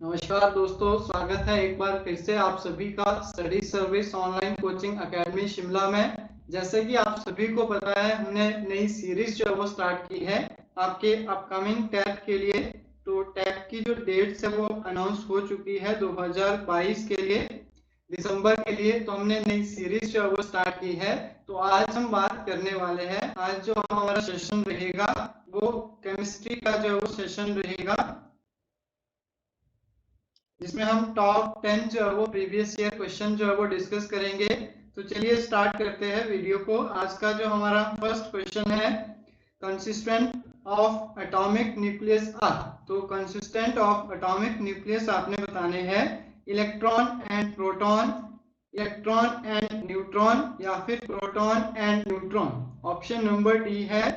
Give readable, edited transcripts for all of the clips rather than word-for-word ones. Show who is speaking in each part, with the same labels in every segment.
Speaker 1: नमस्कार दोस्तों, स्वागत है एक बार फिर से आप सभी का study service online coaching academy Shimla में। जैसे कि आप सभी को पता है, हमने नई सीरीज जो है वो स्टार्ट की है आपके अपकमिंग टैब के लिए। तो टैब की जो डेट्स है वो अनाउंस हो चुकी है 2022 के लिए, दिसंबर के लिए। तो हमने नई सीरीज जो है वो स्टार्ट की है। तो आज हम बात करने वाले हैं, आज जो हमारा सेशन रहेगा वो केमिस्ट्री का जो है वो सेशन रहेगा, जिसमें हम टॉप 10 जो है वो प्रीवियस ईयर क्वेश्चन जो है वो डिस्कस करेंगे। तो चलिए स्टार्ट करते हैं वीडियो को। आज का जो हमारा फर्स्ट क्वेश्चन है, consistent of atomic nucleus are. तो कंसिस्टेंट ऑफ एटॉमिक न्यूक्लियस आपने बताने हैं electron and proton, electron and neutron, या फिर proton and neutron. Option number D है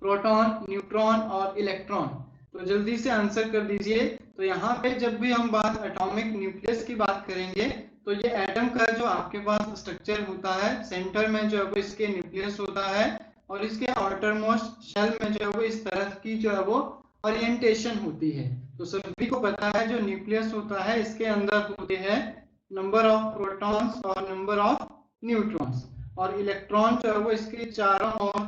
Speaker 1: प्रोटॉन, न्यूट्रॉन और इलेक्ट्रॉन। तो जल्दी से आंसर कर दीजिए। तो यहाँ पे जब भी हम बात एटॉमिक न्यूक्लियस की बात करेंगे, तो ये एटम का जो आपके पास स्ट्रक्चर होता है, सेंटर में जो है वो इसके न्यूक्लियस होता है, और इसके आउटर मोस्ट शेल में जो है वो इस तरह की जो है वो ओरिएंटेशन होती है। तो सभी को पता है जो न्यूक्लियस होता है इसके अंदर होते हैं नंबर ऑफ प्रोटॉन्स और नंबर ऑफ न्यूट्रॉन्स, और इलेक्ट्रॉन जो है वो इसके चारों ओर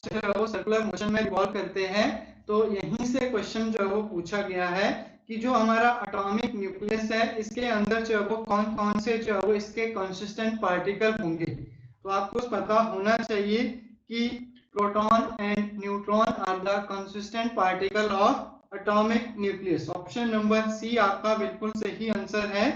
Speaker 1: जो है वो सर्कुलर मोशन में रिवॉल्व करते हैं। तो यहीं से क्वेश्चन जो है वो पूछा गया है कि जो हमारा एटॉमिक न्यूक्लियस है इसके अंदर जो है वो कौन कौन से जो है वो इसके कंसिस्टेंट पार्टिकल होंगे। तो आपको पता होना चाहिए कि proton and neutron are the consistent particle of atomic nucleus. Option number C आपका बिल्कुल सही आंसर है।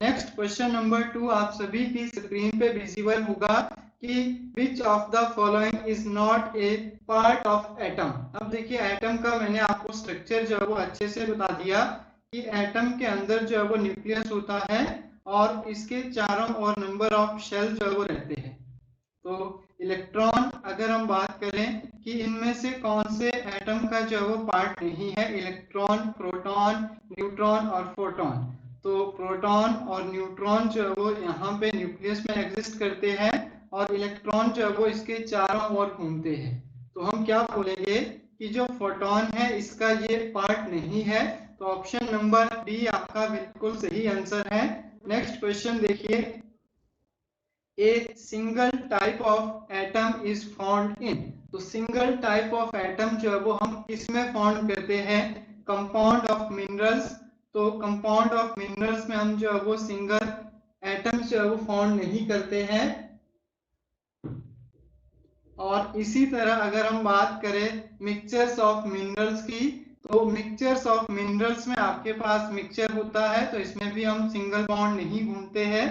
Speaker 1: नेक्स्ट क्वेश्चन नंबर 2 आप सभी की स्क्रीन पे विजिबल होगा कि which of the following is not a part of atom। अब देखिए एटम का मैंने आपको स्ट्रक्चर जो है वो अच्छे से बता दिया कि एटम के अंदर जो है वो न्यूक्लियस होता है और इसके चारों ओर नंबर ऑफ शेल जो है वो रहते हैं। तो इलेक्ट्रॉन अगर हम बात करें कि इनमें से कौन से एटम का जो है वो पार्ट नहीं है, इलेक्ट्रॉन, प्रोटॉन, न्यूट्रॉन और फोटॉन। तो प्रोटॉन और न्यूट्रॉन जो है वो यहाँ पे न्यूक्लियस में एग्जिस्ट करते हैं, और इलेक्ट्रॉन जो है वो इसके चारों ओर घूमते हैं। तो हम क्या बोलेंगे कि जो फोटॉन है इसका ये पार्ट नहीं है। तो ऑप्शन नंबर डी आपका बिल्कुल सही आंसर है। नेक्स्ट क्वेश्चन देखिए, a single type of atom is found in. तो सिंगल टाइप ऑफ एटम जो है वो हम किस में फाउंड करते हैं, कंपाउंड ऑफ मिनरल्स। तो कंपाउंड ऑफ मिनरल्स में हम जो है वो सिंगल एटम जो है वो फाउंड नहीं करते हैं। और इसी तरह अगर हम बात करें मिक्सचर्स ऑफ मिनरल्स की, तो मिक्सचर्स ऑफ मिनरल्स में आपके पास मिक्सचर होता है, तो इसमें भी हम सिंगल बॉन्ड नहीं घूमते हैं।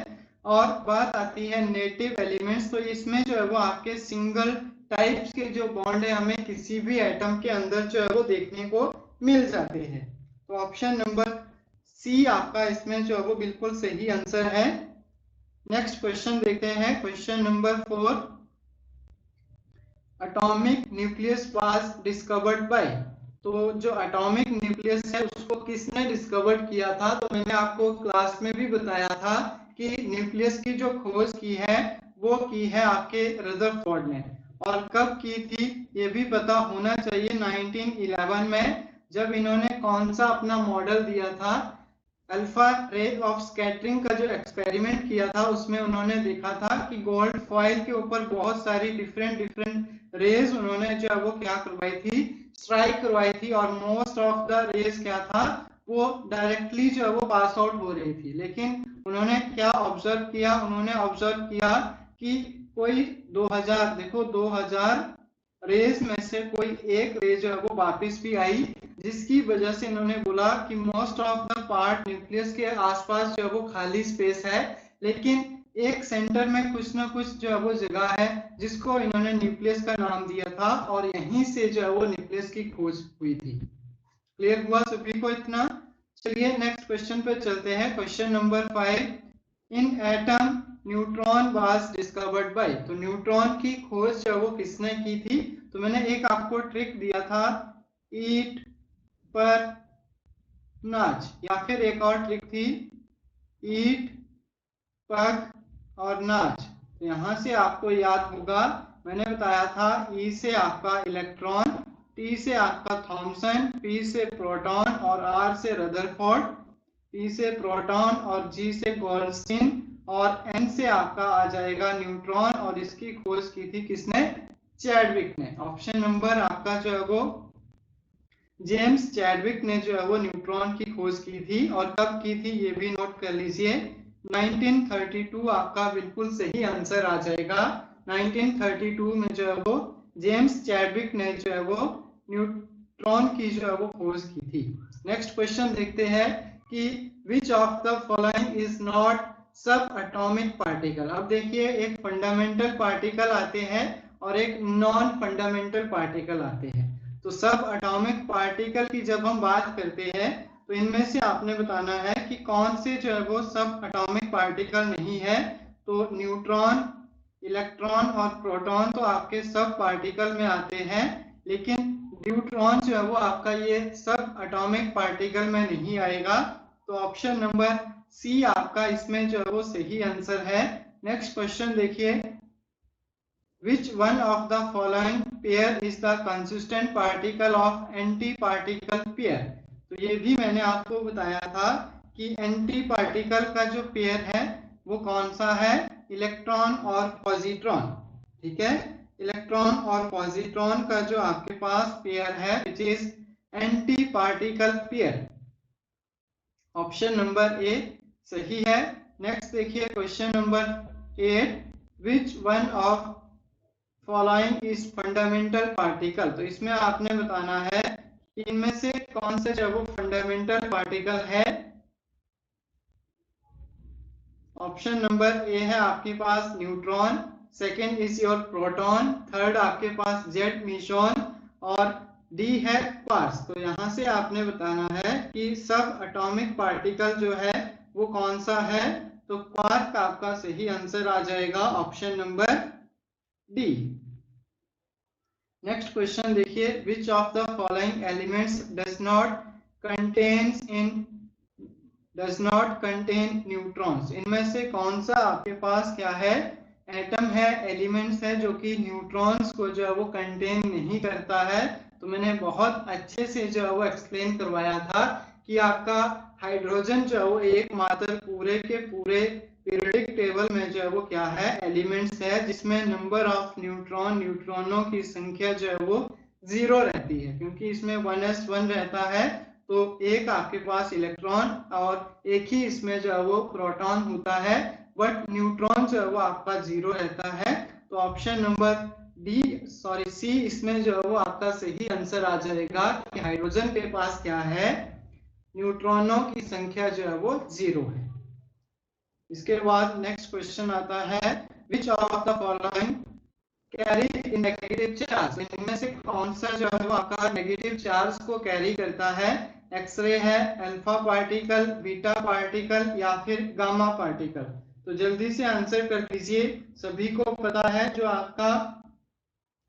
Speaker 1: और बात आती है नेटिव एलिमेंट्स, तो इसमें जो है वो आपके सिंगल टाइप्स के जो बॉन्ड है हमें किसी भी एटम के अंदर जो है वो देखने को मिल जाते हैं। तो ऑप्शन नंबर सी आपका इसमें जो है वो बिल्कुल सही आंसर है। नेक्स्ट क्वेश्चन देखते हैं, question number 4, atomic nucleus was discovered by. तो जो एटॉमिक न्यूक्लियस है उसको किसने डिस्कवर किया था। तो मैंने आपको क्लास में भी बताया था कि न्यूक्लियस की जो खोज की है वो की है आपके रदरफोर्ड ने। और कब की थी ये भी पता होना चाहिए, 1911 में, जब इन्होंने कौन सा अपना मॉडल दिया था, अल्फा रे ऑफ स्कैटरिंग का जो एक्सपेरिमेंट किया था उसमें उन्होंने देखा था कि गोल्ड फॉइल के ऊपर बहुत सारी डिफरेंट डिफरेंट रेज उन्होंने जो है वो क्या करवाई थी, स्ट्राइक करवाई थी, और मोस्ट ऑफ द रेज क्या था, वो डायरेक्टली जो है वो पास आउट हो रही थी। लेकिन उन्होंने क्या ऑब्जर्व किया, उन्होंने ऑब्जर्व किया कि कोई 2000, देखो 2000 रेज में से कोई एक रेज जो है वो वापिस भी आई, जिसकी वजह से इन्होंने बोला कि most of the part nucleus के आसपास जो है वो खाली स्पेस है, लेकिन एक सेंटर में कुछ ना कुछ जो है वो जगह है जिसको इन्होंने न्यूक्लियस का नाम दिया था, और यहीं से जो है वो न्यूक्लियस की खोज हुई थी। क्लियर हुआ सभी को इतना। चलिए नेक्स्ट क्वेश्चन पे चलते हैं, question number 5, in atom neutron was discovered by. तो न्यूट्रॉन की खोज जो वो किसने की थी। तो मैंने एक आपको ट्रिक दिया था, ईट पर नाच, या फिर एक और ट्रिक थी, ईट पग और नाच। तो यहां से आपको याद होगा मैंने बताया था, ई से आपका इलेक्ट्रॉन, टी से आपका थॉमसन, पी से प्रोटॉन और आर से रदरफोर्ड। P से प्रोटॉन और G से गोल्डस्टीन और N से आपका आ जाएगा न्यूट्रॉन, और इसकी खोज की थी किसने? चैडविक ने। ऑप्शन नंबर आपका जो है वो जेम्स चैडविक ने जो है वो न्यूट्रॉन की खोज की थी। और कब की थी ये भी नोट कर लीजिए, 1932 आपका बिल्कुल सही आंसर आ जाएगा। 1932 में जो है वो जेम्स चैडविक ने जो है वो न्यूट्रॉन की जो है वो खोज की थी। नेक्स्ट क्वेश्चन देखते हैं कि विच of the following is not सब एटॉमिक पार्टिकल। अब देखिए, एक फंडामेंटल पार्टिकल आते हैं और एक नॉन फंडामेंटल पार्टिकल आते हैं। तो सब एटॉमिक पार्टिकल की जब हम बात करते हैं तो इनमें से आपने बताना है कि कौन से जो है वो सब एटॉमिक पार्टिकल नहीं है। तो न्यूट्रॉन, इलेक्ट्रॉन और प्रोटॉन तो आपके सब पार्टिकल में आते हैं, लेकिन न्यूट्रॉन जो है वो आपका ये सब एटॉमिक पार्टिकल में नहीं आएगा। तो ऑप्शन नंबर सी आपका इसमें जो है वो सही आंसर है। नेक्स्ट क्वेश्चन देखिए, which one of the following pair is the consistent particle of anti-particle pair। तो ये भी मैंने आपको बताया था कि एंटी पार्टिकल का जो पेयर है वो कौन सा है? इलेक्ट्रॉन और पॉजिट्रॉन। ठीक है, इलेक्ट्रॉन और पॉजिट्रॉन का जो आपके पास पेयर है which is anti particle pair. Option number ए सही है। नेक्स्ट देखिए question number 8, which one of following is fundamental particle. तो इसमें आपने बताना है कि इनमें से कौन से जो वो फंडामेंटल पार्टिकल है। ऑप्शन नंबर ए है आपके पास neutron, second is your proton, third आपके पास जेड मिशन और डी है क्वार्ट्ज। तो यहां से आपने बताना है कि सब एटॉमिक पार्टिकल जो है वो कौन सा है। तो क्वार्क आपका सही आंसर आ जाएगा, option number D. Next question देखिए, which of the following elements does not contain neutrons. इनमें से कौन सा आपके पास क्या है? एटम है, एलिमेंट्स है जो कि न्यूट्रॉन्स को जो है वो कंटेन नहीं करता है। तो मैंने बहुत अच्छे से जो है वो एक्सप्लेन करवाया था कि आपका हाइड्रोजन जो है वो एकमात्र पूरे के पूरे पीरियोडिक टेबल में जो है वो क्या है? एलिमेंट्स है जिसमें नंबर ऑफ न्यूट्रॉनों की संख्या जो है वो 0 रहती है, क्योंकि इसमें 1s1 रहता है। तो एक आपके पास इलेक्ट्रॉन और एक ही इसमें जो है वो प्रोटॉन होता है, बट न्यूट्रॉन जो है वो आपका 0 रहता है। तो ऑप्शन नंबर सी इसमें जो है वो आपका सही आंसर आ जाएगा कि हाइड्रोजन के पास क्या है? न्यूट्रॉनों की संख्या जो है वो 0 है। इसके बाद नेक्स्ट क्वेश्चन आता है, विच of the following carry negative charge. इनमें से कौन सा जो है वो आपका नेगेटिव चार्ज को कैरी करता है? एक्सरे है, अल्फा पार्टिकल, बीटा पार्टिकल या फिर गामा पार्टिकल। तो जल्दी से आंसर कर दीजिए। सभी को पता है जो आपका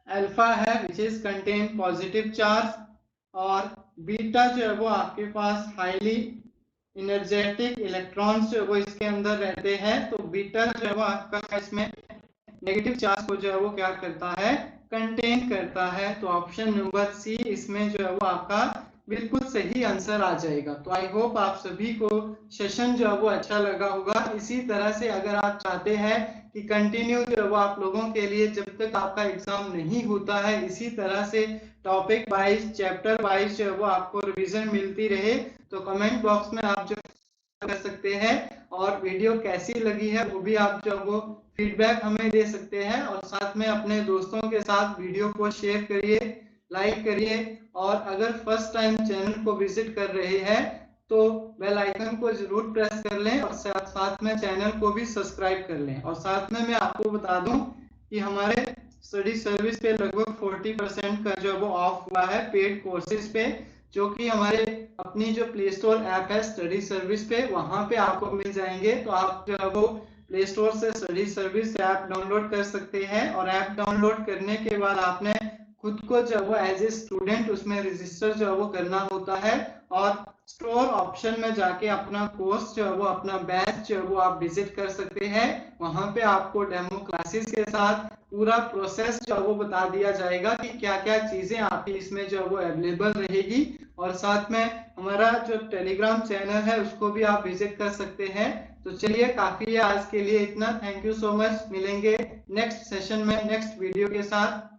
Speaker 1: अल्फा है which is contain positive charge, और बीटा जो है वो आपके पास हाईली एनर्जेटिक इलेक्ट्रॉन्स जो है वो इसके अंदर रहते हैं। तो बीटा जो है वो आपका इसमें नेगेटिव चार्ज को जो है वो क्या करता है? कंटेन करता है। तो ऑप्शन नंबर सी इसमें जो है वो आपका बिल्कुल सही आंसर आ जाएगा। तो आई होप आप सभी को सेशन जो है वो अच्छा लगा होगा। इसी तरह से अगर आप चाहते हैं कि कंटिन्यू जो है वो आप लोगों के लिए जब तक आपका एग्जाम नहीं होता है इसी तरह से टॉपिक वाइज, चैप्टर वाइज जो है वो आपको रिवीजन मिलती रहे, तो कमेंट बॉक्स में आप जो कर सकते हैं। और वीडियो कैसी लगी है वो भी आप जो वो फीडबैक हमें दे सकते हैं। और साथ में अपने दोस्तों के साथ वीडियो को शेयर करिए, लाइक करिए। और अगर फर्स्ट टाइम चैनल को विजिट कर रहे हैं तो बेल आइकन को जरूर प्रेस कर लें और साथ में चैनल को भी सब्सक्राइब कर लें। और साथ में मैं आपको बता दूं कि हमारे स्टडी सर्विस पे लगभग 40% का जो वो ऑफ हुआ है पेड कोर्सेज पे, जो कि हमारे अपनी जो प्ले स्टोर ऐप है स्टडी सर्विस पे, वहां पे आपको मिल जाएंगे। तो आप जो है वो प्ले स्टोर से स्टडी सर्विस ऐप डाउनलोड कर सकते हैं। और ऐप डाउनलोड करने के बाद आपने खुद को जो वो एज ए स्टूडेंट उसमें रजिस्टर जो है वो करना होता है, और स्टोर ऑप्शन में जाके अपना कोर्स जो है वो अपना बैच जो है वो आप विजिट कर सकते हैं। वहां पे आपको डेमो क्लासेस के साथ पूरा प्रोसेस जो है वो बता दिया जाएगा कि क्या क्या चीजें आपकी इसमें जो है वो अवेलेबल रहेगी और साथ में हमारा जो टेलीग्राम चैनल है उसको भी आप विजिट कर सकते हैं। तो चलिए काफी है आज के लिए इतना। Thank you so much. मिलेंगे नेक्स्ट सेशन में नेक्स्ट वीडियो के साथ।